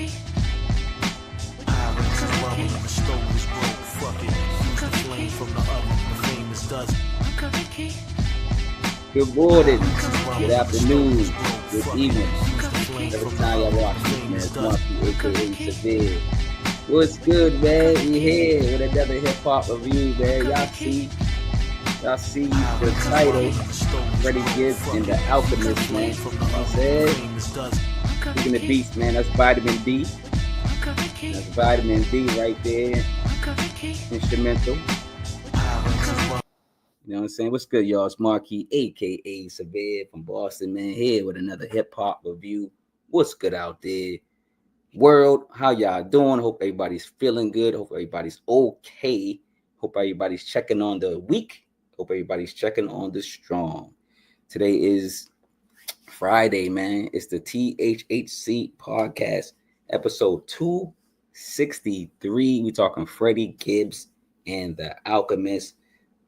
Good morning, good afternoon, good evening. Every time y'all watch this, man, it's Marky, aka Severe. What's good, man? We here with another hip-hop review, man. Y'all see the title, Freddie Gibbs and the Alchemist, man. You know what I'm saying? Speaking of beats, man, that's vitamin D. That's vitamin D right there. Instrumental. You know what I'm saying? What's good, y'all? It's Marky, a.k.a. Severe from Boston, man, here with another hip-hop review. What's good out there? World, how y'all doing? Hope everybody's feeling good. Hope everybody's okay. Hope everybody's checking on the weak. Hope everybody's checking on the strong. Today is Friday, man. It's the THHC podcast, episode 263. We're talking Freddie Gibbs and the Alchemist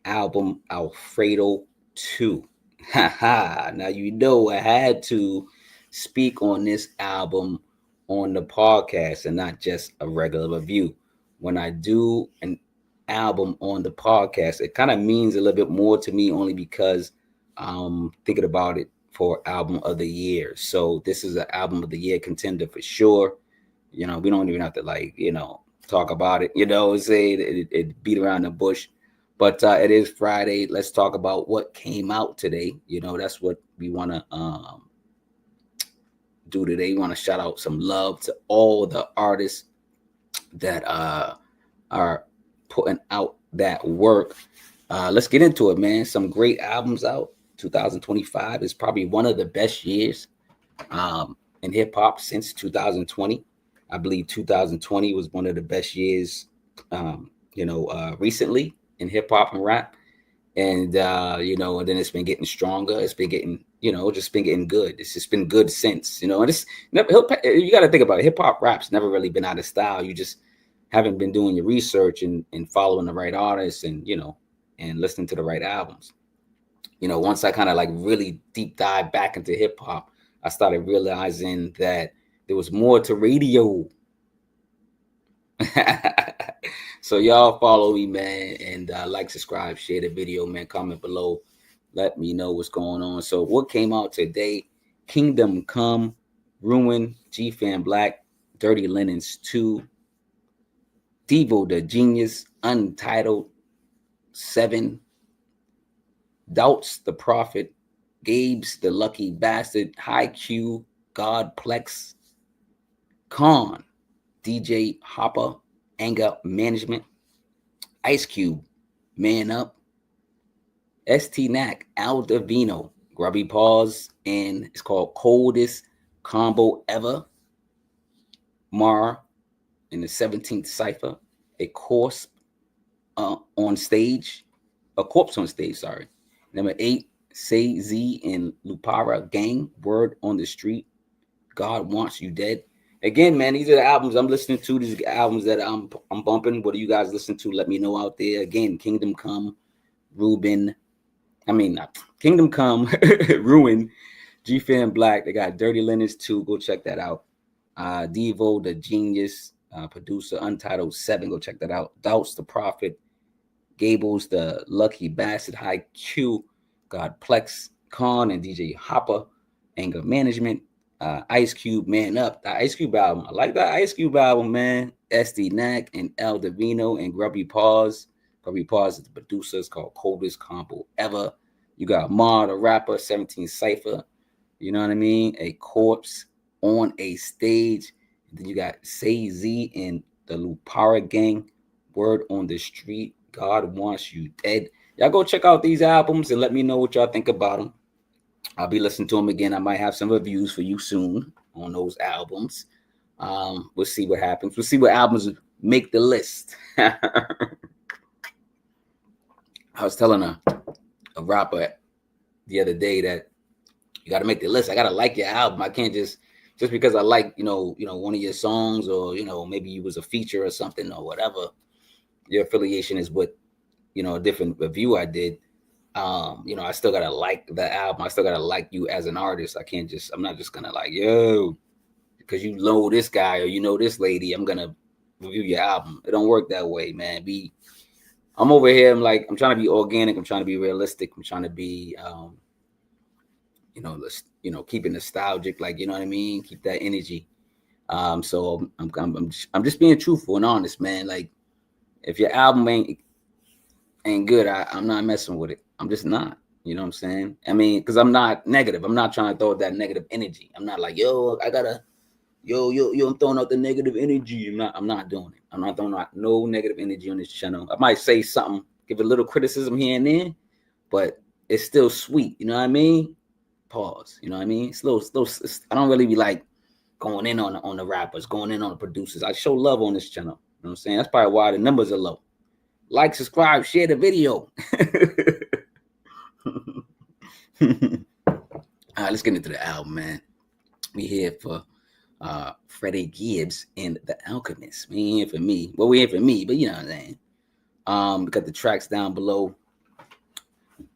album ALFREDO 2. Now you know I had to speak on this album on the podcast and not just a regular review. When I do an album on the podcast, it kind of means a little bit more to me only because I'm thinking about it for album of the year. So this is an album of the year contender for sure. You know, we don't even have to talk about it, say it beat around the bush. But it is Friday. Let's talk about what came out today. That's what we want to do today. We want to shout out some love to all the artists that are putting out that work. Let's get into it, man. Some great albums out. 2025 is probably one of the best years in hip hop since 2020. I believe 2020 was one of the best years, recently in hip hop and rap. And, and then it's been getting stronger. It's been getting, just been getting good. It's just been good since, and it's never, you got to think about it. Hip hop rap's never really been out of style. You just haven't been doing your research and following the right artists and, and listening to the right albums. Once I kind of really deep dive back into hip hop, I started realizing that there was more to radio. So y'all follow me, man, and like, subscribe, share the video, man, comment below. Let me know what's going on. So what came out today? Kingdom Come, Ruin, G-Fan Black, Dirty Linens 2, Devo the Genius, Untitled 7, Doubts the Prophet, Gibbs the Lucky Bastard, High Q, Godplex, Con, DJ Hopper, Anger Management, Ice Cube, Man Up, ST-Nack, Al Davino, Grubby Paws, and it's called Coldest Combo Ever, Mar in the 17th Cypher, a corpse on stage, sorry. Number 8, Say Z and Lupara Gang, Word on the Street, God Wants You Dead. Again, man, these are the albums I'm listening to. These are albums that I'm bumping. What do you guys listen to? Let me know out there. Again, Kingdom Come, Ruin, G-Fan Black. They got Dirty Linens 2. Go check that out. Devo the Genius, producer, Untitled 7. Go check that out. Doubts the Prophet, Gables the Lucky Bastard, High Q, Godplex, Con, and DJ Hopper, Anger Management. Ice Cube, Man Up. The Ice Cube album. I like that Ice Cube album, man. ST-Nack and Al Davino and Grubby Paws. Grubby Paws is the producer. It's called Coldest Combo Ever. You got Mar, the rapper, 17 Cypher. You know what I mean? A corpse on a stage. And then you got Say Z and the Lupara Gang. Word on the Street. God Wants You Dead. Y'all go check out these albums and let me know what y'all think about them. I'll be listening to them again. I might have some reviews for you soon on those albums. We'll see what happens. We'll see what albums make the list. I was telling a rapper the other day that you got to make the list. I got to like your album. I can't just because I like, one of your songs or, maybe you was a feature or something or whatever. Your affiliation is with, a different review I did. I still gotta like the album. I still gotta like you as an artist. I'm not just gonna because you know this guy or you know this lady, I'm gonna review your album. It don't work that way, man. I'm over here. I'm trying to be organic. I'm trying to be realistic. I'm trying to be, keep it nostalgic. Like, you know what I mean? Keep that energy. So I'm just being truthful and honest, man. Like, if your album ain't good, I'm not messing with it. I'm just not. You know what I'm saying? I mean, because I'm not negative. I'm not trying to throw that negative energy. I'm not like, yo, I'm throwing out the negative energy. I'm not doing it. I'm not throwing out no negative energy on this channel. I might say something, give a little criticism here and there, but it's still sweet. You know what I mean? Pause. You know what I mean? It's I don't really be like going in on the rappers, going in on the producers. I show love on this channel. You know what I'm saying? That's probably why the numbers are low. Like, subscribe, share the video. All right, let's get into the album, man. We here for Freddie Gibbs and the Alchemist. We ain't here for me. Well, we here for me, but you know what I'm saying. We got the tracks down below.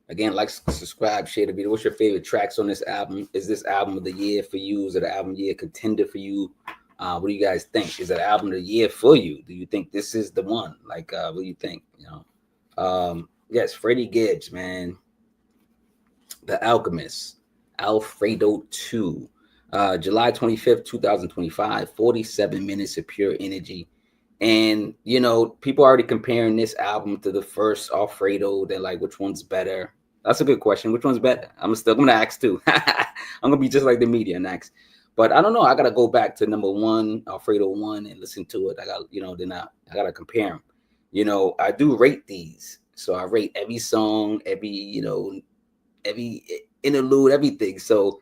Again, like, subscribe, share the video. What's your favorite tracks on this album? Is this album of the year for you? Is it an album of the year contender for you? What do you guys think? Is it an album of the year for you? Do you think this is the one? Like, what do you think? You know, yes, Freddie Gibbs, man. The Alchemist, ALFREDO 2, July 25th, 2025, 47 minutes of pure energy. And, you know, people are already comparing this album to the first ALFREDO. They're like, which one's better? That's a good question. Which one's better? I'm gonna ask too. I'm gonna be just like the media and ask. But I don't know. I gotta go back to number one, ALFREDO 1, and listen to it. I gotta compare them. You know, I do rate these. So I rate every song, every interlude, everything. So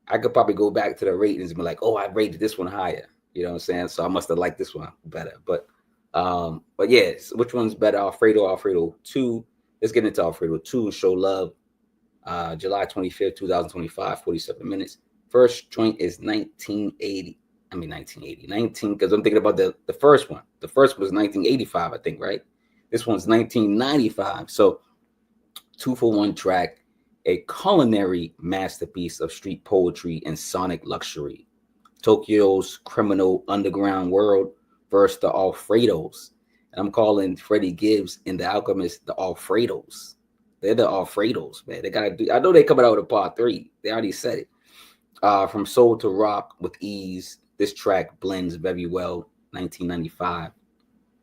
I could probably go back to the ratings and be like, oh, I rated this one higher. You know what I'm saying? So I must have liked this one better. But yes, which one's better? ALFREDO 2. Let's get into ALFREDO 2 and show love. July 25th, 2025, 47 minutes. First joint is 1980. I mean 1980. Because I'm thinking about the first one. The first was 1985, I think, right? This one's 1995. So 2-for-1 track. A culinary masterpiece of street poetry and sonic luxury. Tokyo's criminal underground world versus the ALFREDOs. And I'm calling Freddie Gibbs and the Alchemist the ALFREDOs. They're the ALFREDOs, man. They gotta do. I know they're coming out with a part 3. They already said it. From soul to rock with ease. This track blends very well. 1995.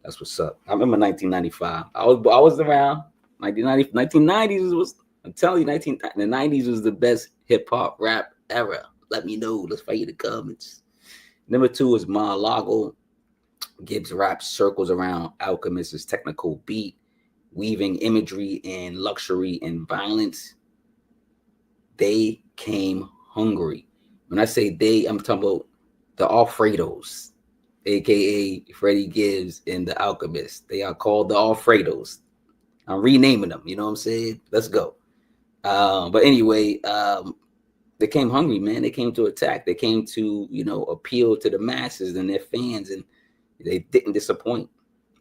That's what's up. I remember 1995. I was around. 1990s was. I'm telling you, the 90s was the best hip hop rap era. Let me know. Let's fight in the comments. Number 2 is Mar-a-Lago. Gibbs rap circles around Alchemist's technical beat, weaving imagery and luxury and violence. They came hungry. When I say they, I'm talking about the ALFREDOs, aka Freddie Gibbs and the Alchemist. They are called the ALFREDOs. I'm renaming them. You know what I'm saying? Let's go. But anyway, they came hungry, man. They came to attack. They came to, appeal to the masses and their fans, and they didn't disappoint.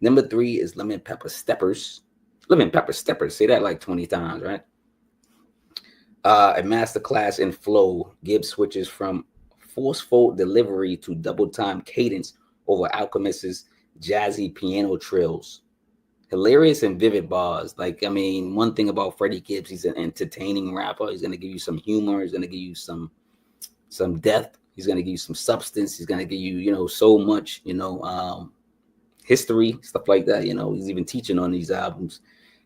Number 3 is Lemon Pepper Steppers. Lemon Pepper Steppers. Say that like 20 times, right? A masterclass in flow. Gibbs switches from forceful delivery to double-time cadence over Alchemist's jazzy piano trills. Hilarious and vivid bars. Like, I mean, one thing about Freddie Gibbs, he's an entertaining rapper. He's going to give you some humor. He's going to give you some depth. He's going to give you some substance. He's going to give you, so much, history, stuff like that. He's even teaching on these albums.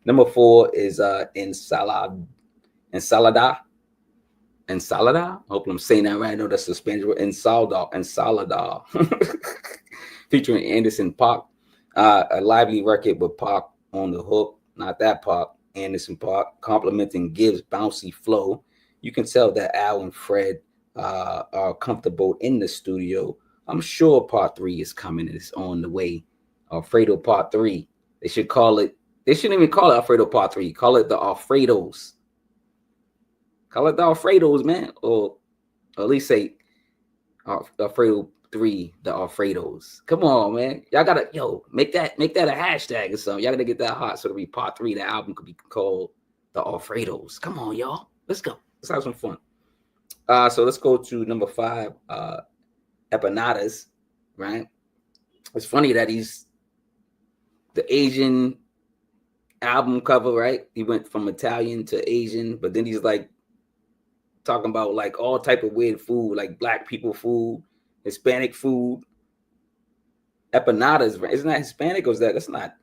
Number 4 is Ensalada. I hope I'm saying that right. I know that's the Spanish word. Ensalada. Featuring Anderson .Paak. A lively record with Pac on the hook, not that Pac, Anderson .Paak, complimenting Gibbs' bouncy flow. You can tell that Al and Fred are comfortable in the studio. I'm sure part 3 is coming. It's on the way. ALFREDO part 3. They should call it. They shouldn't even call it ALFREDO part 3. Call it the ALFREDOs. Call it the ALFREDOs, man, or at least say ALFREDO 3, the ALFREDOs. Come on, man. Y'all gotta make that a hashtag or something. Y'all gotta get that hot so it'll be part 3. The album could be called the ALFREDOs. Come on, y'all. Let's go. Let's have some fun. So let's go to number 5. empanadas, right? It's funny that he's the Asian album cover, right? He went from Italian to Asian, but then he's like talking about like all type of weird food, like black people food, Hispanic food. Empanadas, right? Isn't that Hispanic or is that's not?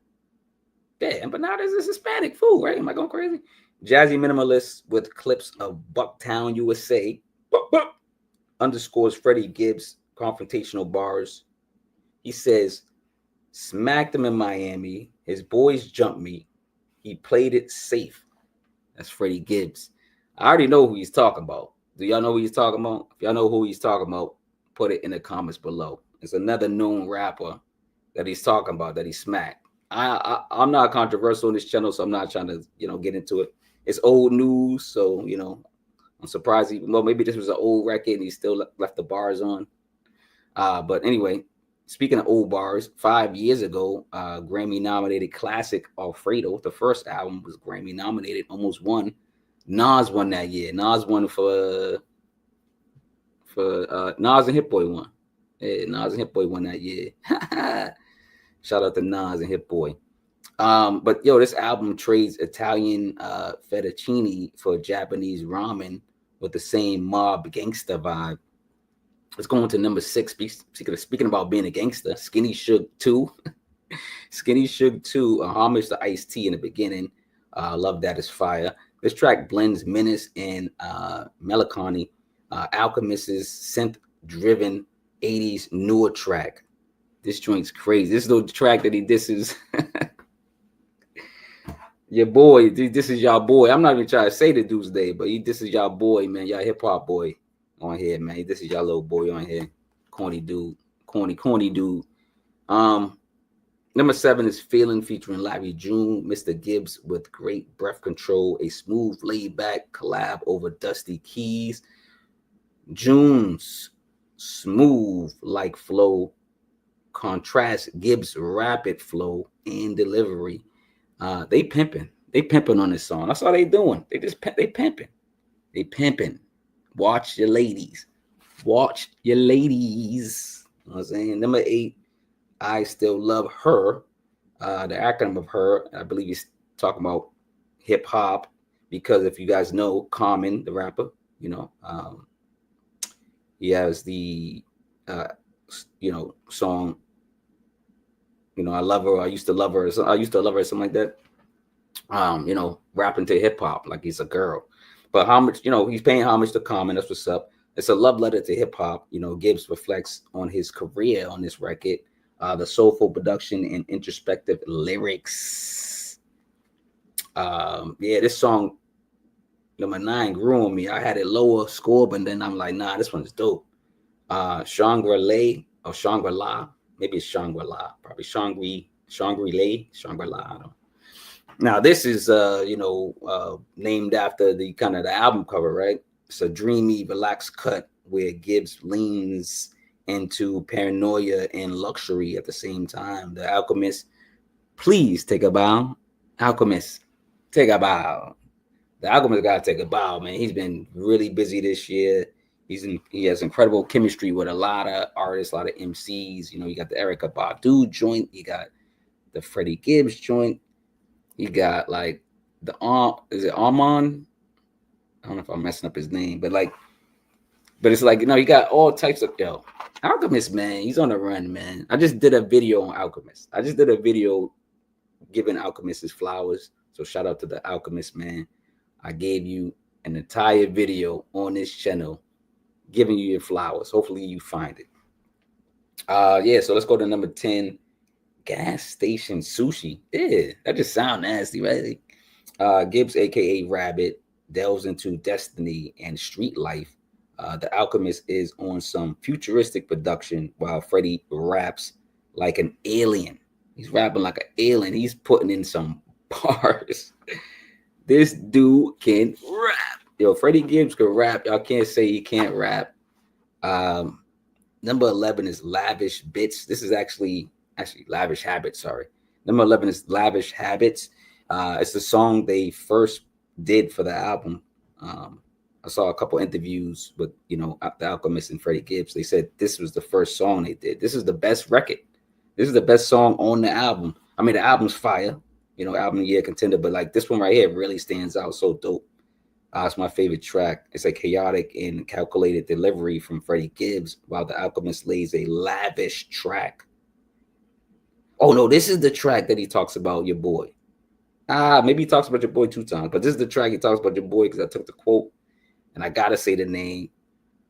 Yeah, empanadas is Hispanic food, right? Am I going crazy? Jazzy minimalist with clips of Bucktown, USA. Underscores Freddie Gibbs confrontational bars. He says, smacked him in Miami. His boys jumped me. He played it safe. That's Freddie Gibbs. I already know who he's talking about. Do y'all know who he's talking about? If y'all know who he's talking about, put it in the comments below. It's another known rapper that he's talking about that he smacked. I'm not controversial on this channel, so I'm not trying to, get into it. It's old news, so, I'm surprised. Well, maybe this was an old record and he still left the bars on. But anyway, speaking of old bars, 5 years ago, Grammy-nominated classic ALFREDO, the first album was Grammy-nominated, almost won. Nas won that year. Nas won for Nas and Hit Boy won. Yeah, Nas and Hit Boy won that year. Shout out to Nas and Hit Boy. But this album trades Italian fettuccine for Japanese ramen with the same mob gangster vibe. Let's go on to number 6. Speaking about being a gangster, Skinny Suge 2. Skinny Suge 2, a homage to Ice-T in the beginning. Love that, is fire. This track blends menace and melancholy. Alchemist's synth-driven 80s newer track. This joint's crazy. This is the track that he disses. Your boy, this is y'all boy. I'm not even trying to say the dude's day, but this is y'all boy, man. Y'all hip-hop boy on here, man. This is y'all little boy on here. Corny dude. Corny dude. Number 7 is Feeling featuring Larry June, Mr. Gibbs with great breath control, a smooth, laid-back collab over Dusty Keys. June's smooth like flow contrasts Gibbs' rapid flow and delivery. They pimping on this song. That's all they doing. They pimping. Watch your ladies. You know what I'm saying? Number 8, I Still Love Her. The acronym of her, I believe he's talking about hip hop, because if you guys know Common, the rapper, he has the song, I love her, I used to love her, something like that. Rapping to hip hop like he's a girl. But homage, he's paying homage to Common. That's what's up. It's a love letter to hip hop. Gibbs reflects on his career on this record, the soulful production and introspective lyrics. This song, number 9, grew on me. I had it lower score, but then I'm like, nah, this one's dope. Shangri-La, or Shangri-La. Maybe it's Shangri-La. Probably Shangri-La. I don't know. Now, this is, named after the kind of the album cover, right? It's a dreamy, relaxed cut where Gibbs leans into paranoia and luxury at the same time. The Alchemist, please take a bow. Alchemist, take a bow. The Alchemist got to take a bow, man. He's been really busy this year. He has incredible chemistry with a lot of artists, a lot of MCs. You got the Erykah Badu joint. You got the Freddie Gibbs joint. You got like is it Armand? I don't know if I'm messing up his name, but it's like, you got all types of Alchemist, man. He's on the run, man. I just did a video on Alchemist. I just did a video giving Alchemist his flowers. So shout out to the Alchemist, man. I gave you an entire video on this channel giving you your flowers. Hopefully you find it. So let's go to number 10. Gas station sushi. Yeah, that just sounds nasty, right? Gibbs, aka Rabbit, delves into destiny and street life. The Alchemist is on some futuristic production while Freddie raps like an alien. He's rapping like an alien. He's putting in some bars. This dude can rap. Freddie Gibbs can rap. Y'all can't say he can't rap. Number 11 is Lavish Bits. This is actually Lavish Habits, sorry. Number 11 is Lavish Habits. It's the song they first did for the album. I saw a couple interviews with, you know, the Alchemist and Freddie Gibbs. They said this was the first song they did. This is the best record. This is the best song on the album. I mean, the album's fire, you know, album of the year contender, but like this one right here really stands out. So dope. It's my favorite track. It's a chaotic and calculated delivery from Freddie Gibbs, while the Alchemist lays a lavish track. Oh no, this is the track that he talks about your boy. Maybe he talks about your boy 2 times, but this is the track he talks about your boy because I took the quote and I gotta say the name.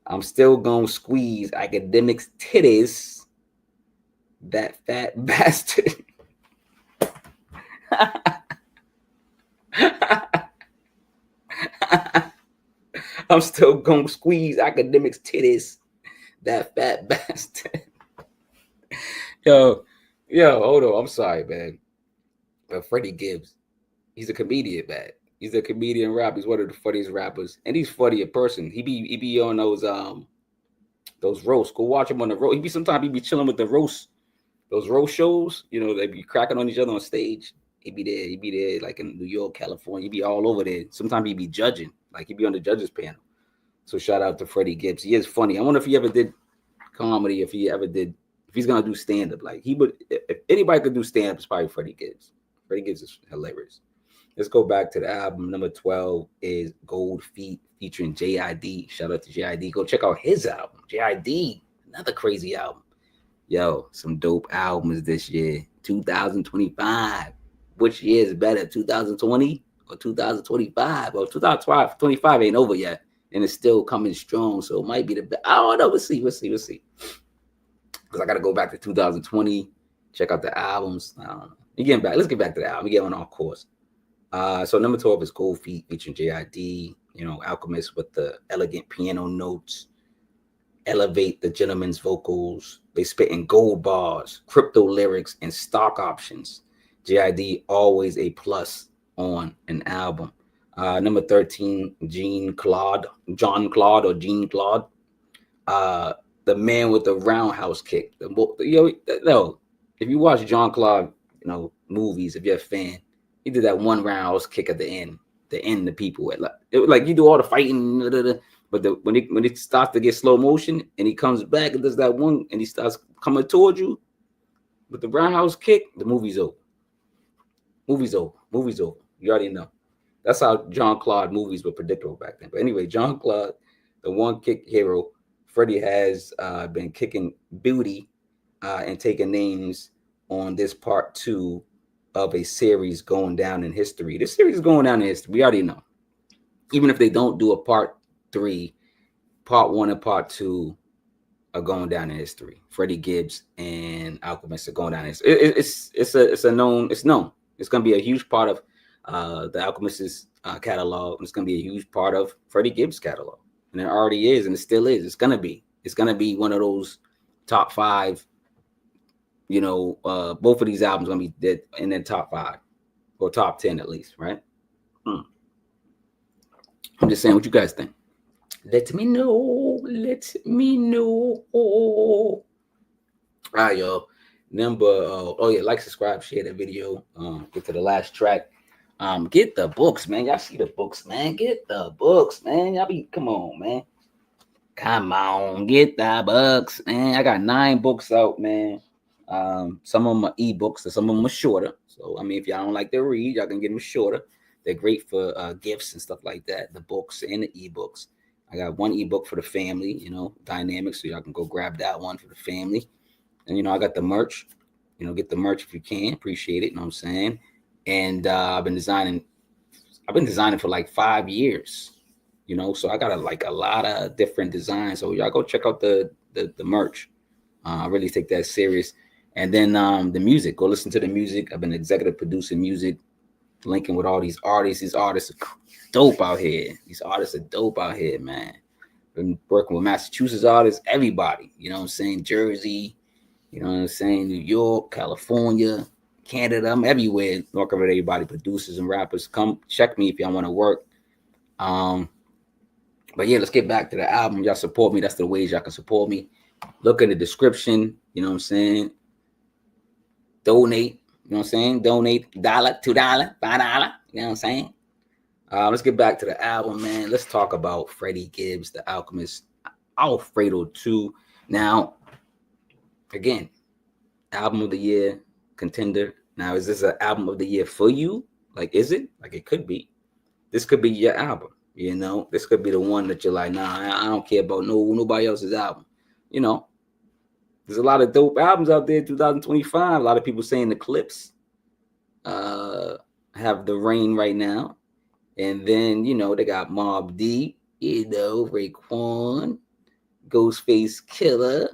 I'm still gonna squeeze academics' titties, that fat bastard. I'm still gonna squeeze academics' titties, that fat bastard. Yo, hold on. I'm sorry, man. But Freddie Gibbs, he's a comedian, man. He's a comedian rapper. He's one of the funniest rappers, and he's funny in person. He be on those roasts. Go watch him on the roast. Sometimes he be chilling with the roast, those roast shows. You know, they be cracking on each other on stage. He be there like in New York, California. He be all over there. Sometimes he be judging, like he be on the judges panel. So shout out to Freddie Gibbs. He is funny. I wonder if he ever did comedy, if he's gonna do stand up. Like he would, if anybody could do stand up, it's probably Freddie Gibbs. Freddie Gibbs is hilarious. Let's go back to the album. Number 12 is Gold Feet featuring JID. Shout out to JID. Go check out his album. JID, another crazy album. Yo, some dope albums this year. 2025. Which year is better, 2020 or 2025? Well, 2025 ain't over yet, and it's still coming strong. So it might be the best. I don't know. We'll see. Because I got to go back to 2020, check out the albums. I don't know. Let's get back to the album. We get on our course. So number 12 is Gold Feet featuring JID. You know, Alchemist with the elegant piano notes. Elevate the gentleman's vocals. They spit in gold bars, crypto lyrics, and stock options. JID always a plus on an album. Number 13, Jean Claude. The man with the roundhouse kick. If you watch Jean Claude, movies, if you're a fan, he did that one roundhouse kick at the end to end the people. Like you do all the fighting, but when it starts to get slow motion and he comes back and does that one and he starts coming towards you with the roundhouse kick, the movie's over. Movie's over. You already know. That's how Jean Claude movies were predictable back then. But anyway, Jean Claude, the one kick hero, Freddie has been kicking beauty and taking names on this part 2 of a series going down in history. This series is going down in history. We already know. Even if they don't do a part 3, part 1 and part 2 are going down in history. Freddie Gibbs and Alchemist are going down in history. It's known. It's going to be a huge part of the Alchemist's catalog. And it's going to be a huge part of Freddie Gibbs' catalog. And it already is, and it still is. It's going to be one of those top 5. Both of these albums are going to be dead in the top 5 or top 10 at least, right? I'm just saying, what you guys think? Let me know. All right, y'all. Like, subscribe, share the video. Get to the last track. Get the books, man. Y'all see the books, man. Get the books, man. Come on, man. Come on, get the books, man. I got 9 books out, man. Some of them are ebooks, and some of them are shorter. So, if y'all don't like to read, y'all can get them shorter. They're great for gifts and stuff like that, the books and the ebooks. I got one ebook for the family, Dynamics, so y'all can go grab that one for the family. And, I got the merch. Get the merch if you can. Appreciate it, you know what I'm saying? And I've been designing for like 5 years, so I got a lot of different designs. So y'all go check out the merch. I really take that serious. And then the music, go listen to the music. I've been executive producing music, linking with all these artists. These artists are dope out here. Man. Been working with Massachusetts artists, everybody, Jersey, New York, California, Canada. I'm everywhere working with everybody, producers and rappers. Come check me if y'all want to work. But yeah, let's get back to the album. Y'all support me. That's the ways y'all can support me. Look in the description, Donate, Donate $1, $2, $5, Let's get back to the album, man. Let's talk about Freddie Gibbs, the Alchemist, ALFREDO 2. Now, again, album of the year contender. Now, is this an album of the year for you? Like, is it? Like, it could be. This could be your album. You know, this could be the one that you're like, nah, I don't care about nobody else's album. You know, there's a lot of dope albums out there. 2025. A lot of people saying the Clips have the reign right now. And then, you know, they got Mobb Deep, you know, Raekwon, Ghostface Killer.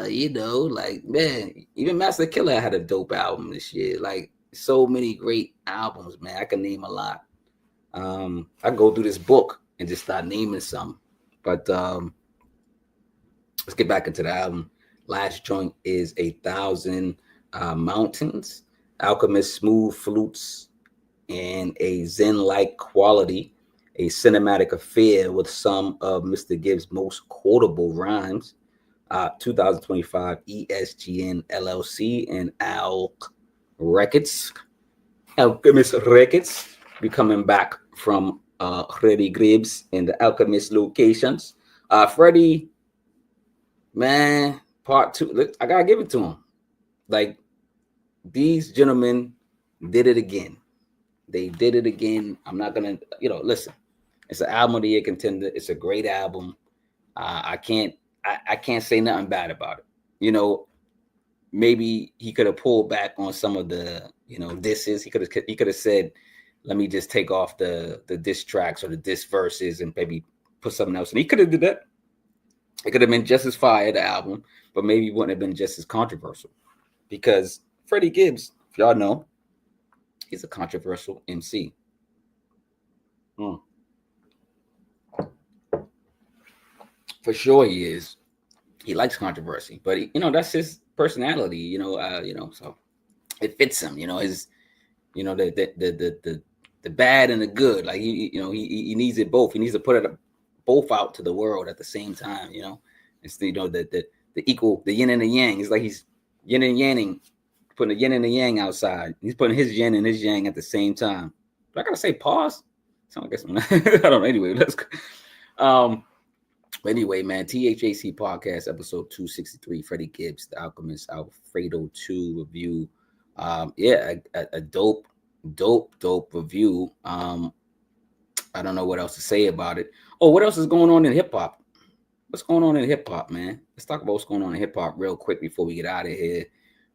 You know, like, man, even Master Killer had a dope album this year. Like, so many great albums, man. I can name a lot. I go through this book and just start naming some. But let's get back into the album. Last joint is 1,000 Mountains, Alchemist smooth flutes, and a Zen-like quality, a cinematic affair with some of Mr. Gibbs' most quotable rhymes. 2025 ESGN LLC and Alchemist Records be coming back from Freddie Gibbs in the Alchemist locations. Freddie, man, part 2. Look, I gotta give it to him. Like, these gentlemen did it again. They did it again. I'm not gonna, you know, listen. It's an album of the year contender. It's a great album. I can't say nothing bad about it. You know, maybe he could have pulled back on some of the, you know, disses. He could have said, let me just take off the diss tracks or the diss verses and maybe put something else. And he could have did that. It could have been just as fire, the album, but maybe it wouldn't have been just as controversial. Because Freddie Gibbs, if y'all know, he's a controversial MC. For sure he is. He likes controversy, but he, you know, that's his personality, you know, so it fits him, you know, his, you know, the bad and the good. Like, he needs it both. He needs to put it both out to the world at the same time, you know. It's, you know, the equal, the yin and the yang. It's like he's yin and yanning, putting the yin and the yang outside. He's putting his yin and his yang at the same time. But I gotta say pause. So I guess I don't know. Anyway, let's go. Anyway, man, THHC podcast episode 263, Freddie Gibbs, the Alchemist, ALFREDO 2 review. Yeah, a dope review. I don't know what else to say about it. Oh, what else is going on in hip hop? What's going on in hip hop, man? Let's talk about what's going on in hip hop real quick before we get out of here.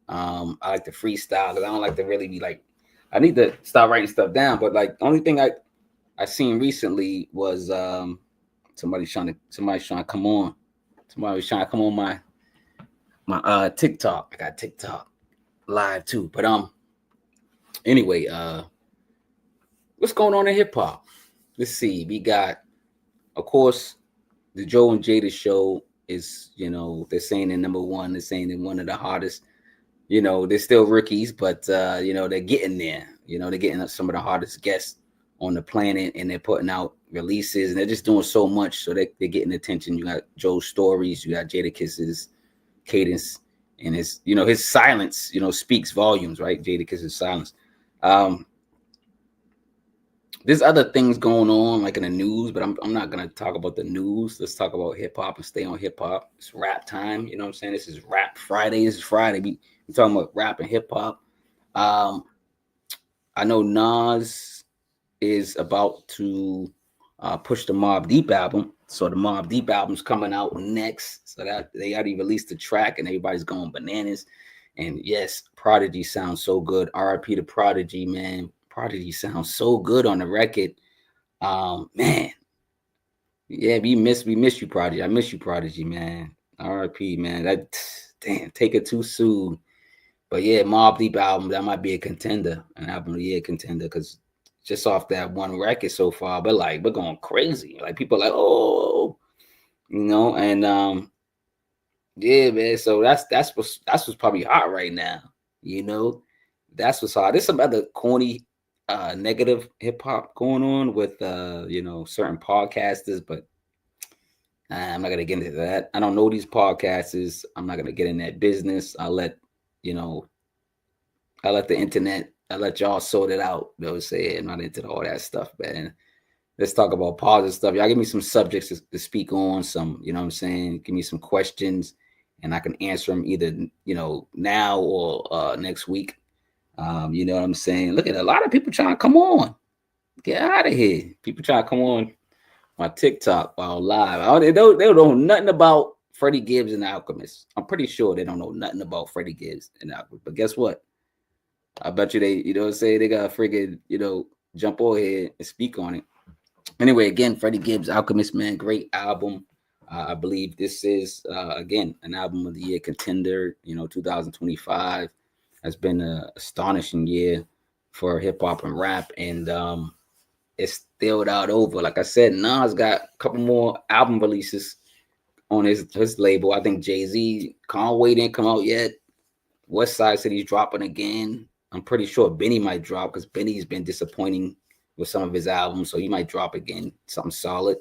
I like to freestyle because I don't like to really be like, I need to start writing stuff down. But like, the only thing I seen recently was somebody's trying to come on. Somebody was trying to come on my TikTok. I got TikTok live too. But anyway, what's going on in hip hop? Let's see. We got, of course, the Joe and Jada show is, you know, they're saying they're number one. They're saying they're one of the hottest. You know, they're still rookies, but you know, they're getting there. You know, they're getting some of the hardest guests on the planet, and they're putting out releases, and they're just doing so much, so they're getting attention. You got Joe's stories, you got Jadakiss's cadence, and his, you know, his silence, you know, speaks volumes, right? Jadakiss's silence. There's other things going on, like in the news, but I'm not gonna talk about the news. Let's talk about hip hop and stay on hip hop. It's rap time, you know what I'm saying? This is Rap Friday. This is Friday. We're talking about rap and hip hop. I know Nas is about to push the Mobb Deep album. So the Mobb Deep album's coming out next. So that they already released the track and everybody's going bananas. And yes, Prodigy sounds so good. RIP to Prodigy, man. Prodigy sounds so good on the record. Man. Yeah, we miss you, Prodigy. I miss you, Prodigy, man. RIP, man. That, damn, take it too soon. But yeah, Mobb Deep album, that might be a contender, an album of the year contender, because just off that one record so far, but like, we're going crazy. Like, people are like, oh, you know, and yeah, man. So that's what's probably hot right now, you know. That's what's hot. There's some other corny negative hip hop going on with you know, certain podcasters, but I'm not gonna get into that. I don't know these podcasters. I'm not gonna get in that business. I'll let the internet I let y'all sort it out. You know what I'm saying? I'm not into all that stuff, man. Let's talk about positive stuff. Y'all give me some subjects to speak on, some, you know what I'm saying? Give me some questions and I can answer them either, you know, now or next week. You know what I'm saying? Look at a lot of people trying to come on. Get out of here. People trying to come on my TikTok while live. They don't know nothing about Freddie Gibbs and the Alchemist. I'm pretty sure they don't know nothing about Freddie Gibbs and the Alchemist. But guess what? I bet you they, you know what I'm saying? They got to friggin', you know, jump over here and speak on it. Anyway, again, Freddie Gibbs, Alchemist, man, great album. I believe this is, again, an album of the year contender. You know, 2025 has been an astonishing year for hip hop and rap. And it's still out over. Like I said, Nas got a couple more album releases on his label. I think Jay-Z, Conway didn't come out yet. West Side said he's dropping again. I'm pretty sure Benny might drop because Benny's been disappointing with some of his albums, so he might drop again, something solid.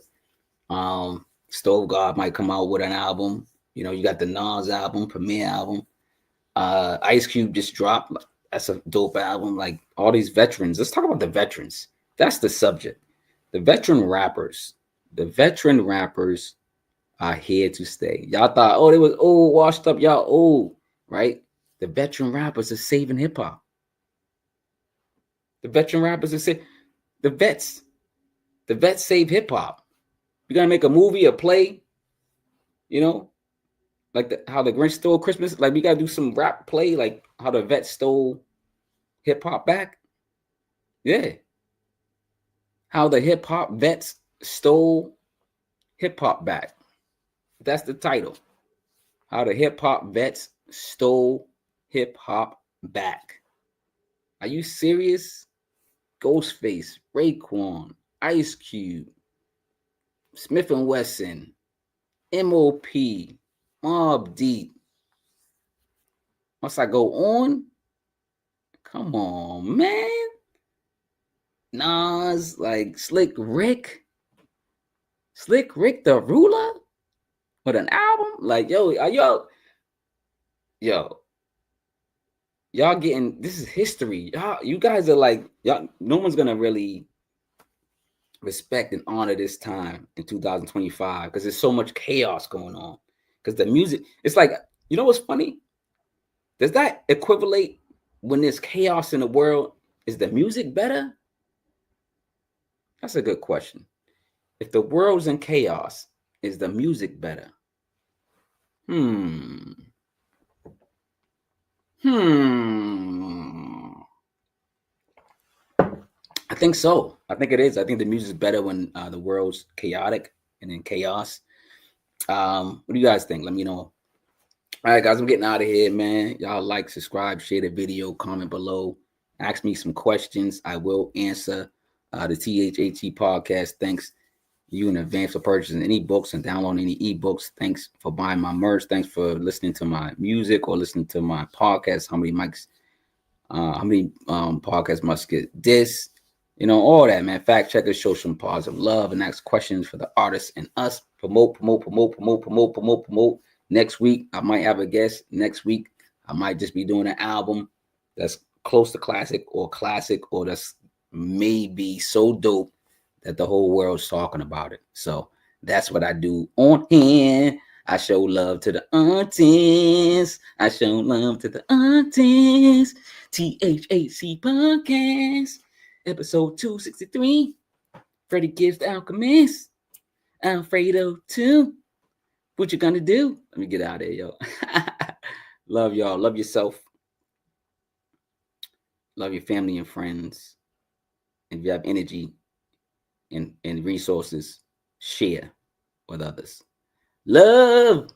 Stove God might come out with an album. You know, you got the Nas album, Premier album. Ice Cube just dropped. That's a dope album. Like all these veterans. Let's talk about the veterans. That's the subject. The veteran rappers. The veteran rappers are here to stay. Y'all thought, oh, they was old, washed up. Y'all old, right? The veteran rappers are saving hip hop. The veteran rappers are saving. The vets save hip hop. You gotta make a movie, a play, you know, like how the Grinch stole Christmas. Like we gotta do some rap play, like how the vets stole hip hop back. Yeah, how the hip hop vets stole hip hop back. That's the title. How the hip hop vets stole hip hop back. Are you serious? Ghostface, Raekwon, Ice Cube, Smith & Wesson, M.O.P., Mobb Deep. Must I go on? Come on, man. Nas, like Slick Rick the Ruler with an album? Like, yo, y'all getting, this is history. You guys are like, y'all, no one's gonna really respect and honor this time in 2025 because there's so much chaos going on. Because the music, it's like, you know what's funny? Does that equivalent when there's chaos in the world? Is the music better? That's a good question. If the world's in chaos, is the music better? I think so. I think it is. I think the music's better when the world's chaotic and in chaos. What do you guys think? Let me know. All right, guys, I'm getting out of here, man. Y'all like, subscribe, share the video, comment below. Ask me some questions. I will answer. The THHC podcast. Thanks you in advance for purchasing any books and downloading any ebooks. Thanks for buying my merch. Thanks for listening to my music or listening to my podcast. How many mics? How many podcasts must get this? You know, all that, man. Fact checkers, show some positive love and ask questions for the artists and us. Promote. Next week, I might have a guest. Next week, I might just be doing an album that's close to classic or that's maybe so dope that the whole world's talking about it. So that's what I do on here. I show love to the aunties. THHC podcast, episode 263. Freddie Gibbs, the Alchemist. ALFREDO 2. What you gonna do? Let me get out of here, yo. Love y'all. Love yourself. Love your family and friends. And if you have energy and resources, share with others. Love.